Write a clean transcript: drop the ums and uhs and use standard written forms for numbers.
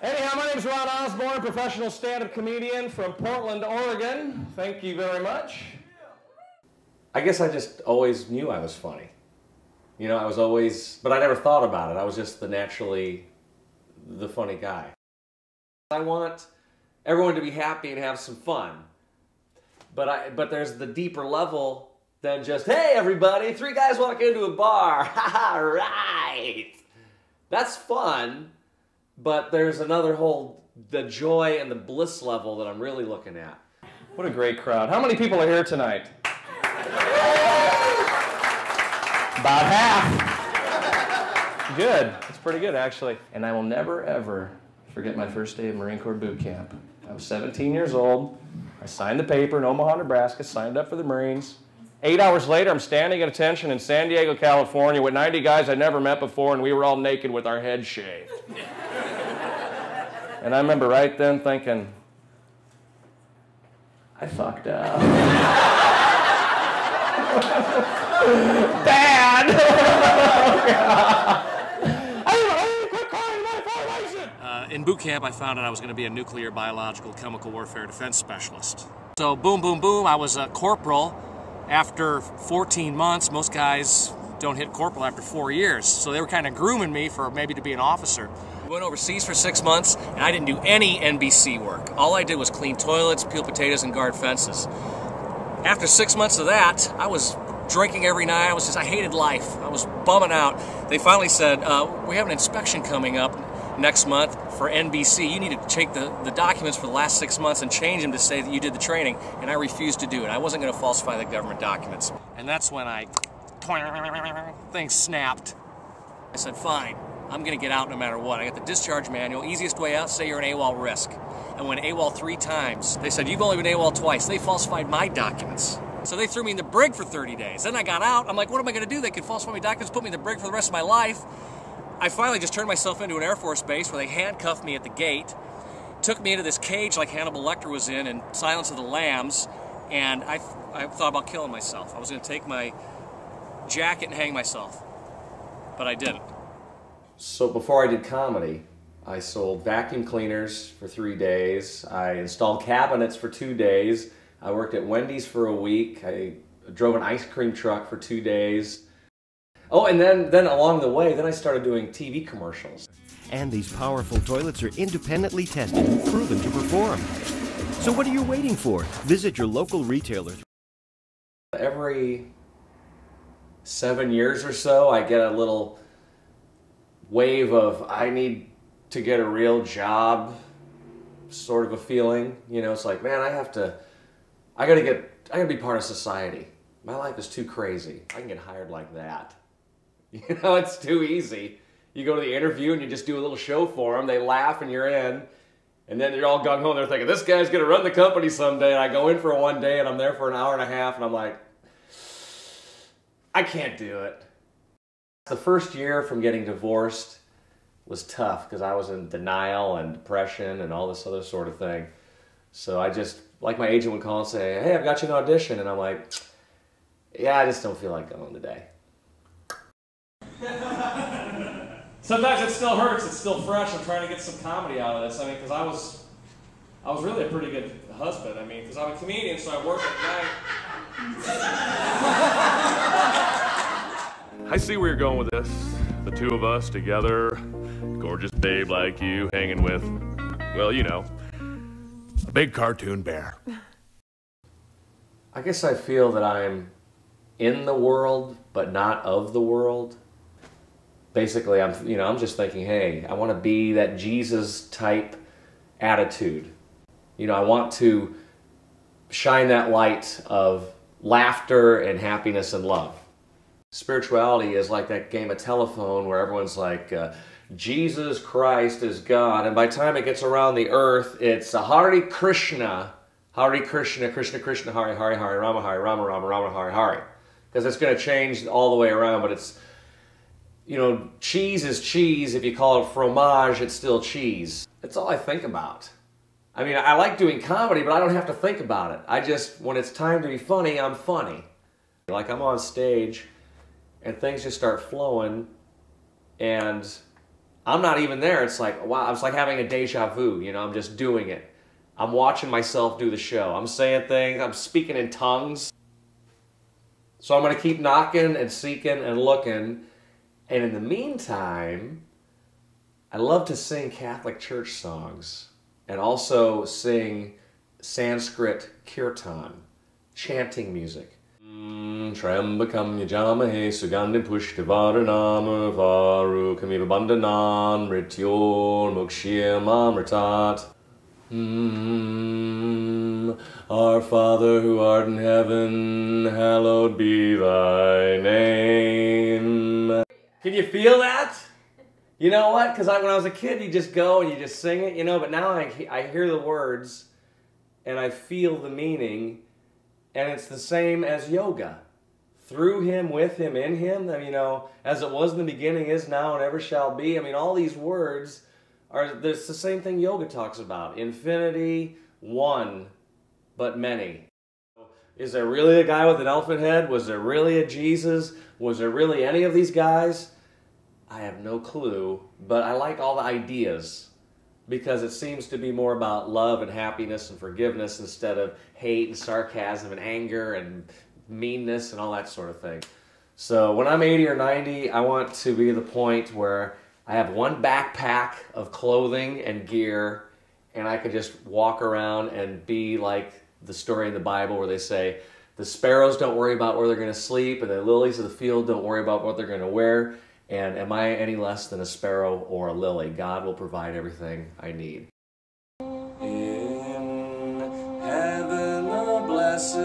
Anyhow, my name is Ron Osborne, professional stand-up comedian from Portland, Oregon. Thank you very much. I guess I just always knew I was funny. You know, I was always, but I never thought about it. I was just the funny guy. I want everyone to be happy and have some fun. But there's the deeper level than just, hey everybody, 3 guys walk into a bar, haha, right. That's fun, but there's another whole, the joy and the bliss level that I'm really looking at. What a great crowd. How many people are here tonight? About half. Good. That's pretty good, actually. And I will never, ever forget my first day of Marine Corps boot camp. I was 17 years old. I signed the paper in Omaha, Nebraska, signed up for the Marines. 8 hours later, I'm standing at attention in San Diego, California with 90 guys I'd never met before, and we were all naked with our heads shaved. And I remember right then thinking, I fucked up. Bad! In boot camp, I found out I was going to be a nuclear, biological, chemical warfare defense specialist. So boom, boom, boom, I was a corporal after 14 months. Most guys don't hit corporal after 4 years. So they were kind of grooming me for maybe to be an officer. We went overseas for 6 months, and I didn't do any NBC work. All I did was clean toilets, peel potatoes, and guard fences. After 6 months of that, I was drinking every night. I hated life. I was bumming out. They finally said, we have an inspection coming up next month for NBC. You need to take the documents for the last 6 months and change them to say that you did the training. And I refused to do it. I wasn't going to falsify the government documents. And that's when things snapped. I said, fine, I'm going to get out no matter what. I got the discharge manual. Easiest way out, say you're an AWOL risk. I went AWOL 3 times. They said, you've only been AWOL twice. They falsified my documents. So they threw me in the brig for 30 days. Then I got out. I'm like, what am I going to do? They could falsify my documents, put me in the brig for the rest of my life. I finally just turned myself into an Air Force base where they handcuffed me at the gate, took me into this cage like Hannibal Lecter was in Silence of the Lambs, and I thought about killing myself. I was going to take my jacket and hang myself, but I didn't. So before I did comedy, I sold vacuum cleaners for 3 days. I installed cabinets for 2 days. I worked at Wendy's for a week. I drove an ice cream truck for 2 days. Oh, and then along the way, then I started doing TV commercials. And these powerful toilets are independently tested and proven to perform. So what are you waiting for? Visit your local retailer. Every 7 years or so, I get a little wave of, I need to get a real job, sort of a feeling. You know, it's like, man, I gotta be part of society. My life is too crazy. I can get hired like that. You know, it's too easy. You go to the interview and you just do a little show for them. They laugh and you're in. And then you're all gung-ho. They're thinking, this guy's going to run the company someday. And I go in for one day and I'm there for an hour and a half. And I'm like, I can't do it. The first year from getting divorced was tough because I was in denial and depression and all this other sort of thing. So I just, like my agent would call and say, hey, I've got you an audition. And I'm like, yeah, I just don't feel like going today. Sometimes it still hurts. It's still fresh. I'm trying to get some comedy out of this. I mean, because I was really a pretty good husband. I mean, because I'm a comedian, so I work at night. I see where you're going with this. The two of us together, gorgeous babe like you, hanging with, well, you know, a big cartoon bear. I guess I feel that I'm in the world, but not of the world. Basically, I'm just thinking, hey, I want to be that Jesus-type attitude. You know, I want to shine that light of laughter and happiness and love. Spirituality is like that game of telephone where everyone's like, Jesus Christ is God, and by the time it gets around the earth, it's a Hare Krishna, Krishna Krishna, Hare Hare, Hare Rama, Hare Rama, Rama Rama, Hare Hare. Because it's going to change all the way around, but it's, you know, cheese is cheese. If you call it fromage, it's still cheese. That's all I think about. I mean, I like doing comedy, but I don't have to think about it. I just, when it's time to be funny, I'm funny. Like I'm on stage, and things just start flowing, and I'm not even there. It's like, wow, it's like having a deja vu, you know, I'm just doing it. I'm watching myself do the show. I'm saying things, I'm speaking in tongues. So I'm going to keep knocking and seeking and looking. And in the meantime, I love to sing Catholic church songs and also sing Sanskrit kirtan, chanting music. Trambakam yajamahe sugandhim pushtivaranam varukamiva bandhanan mrityor mukshya mamritat. Our Father who art in heaven, hallowed be thy name. Can you feel that? You know what? Because when I was a kid, you just go and you just sing it, you know, but now I hear the words and I feel the meaning, and it's the same as yoga. Through him, with him, in him, I mean, you know, as it was in the beginning, is now, and ever shall be. I mean, all these words it's the same thing yoga talks about. Infinity, one, but many. Is there really a guy with an elephant head? Was there really a Jesus? Was there really any of these guys? I have no clue, but I like all the ideas because it seems to be more about love and happiness and forgiveness instead of hate and sarcasm and anger and meanness and all that sort of thing. So when I'm 80 or 90, I want to be at the point where I have one backpack of clothing and gear, and I could just walk around and be like the story in the Bible where they say, the sparrows don't worry about where they're going to sleep, and the lilies of the field don't worry about what they're going to wear. And am I any less than a sparrow or a lily? God will provide everything I need. In heaven, a blessed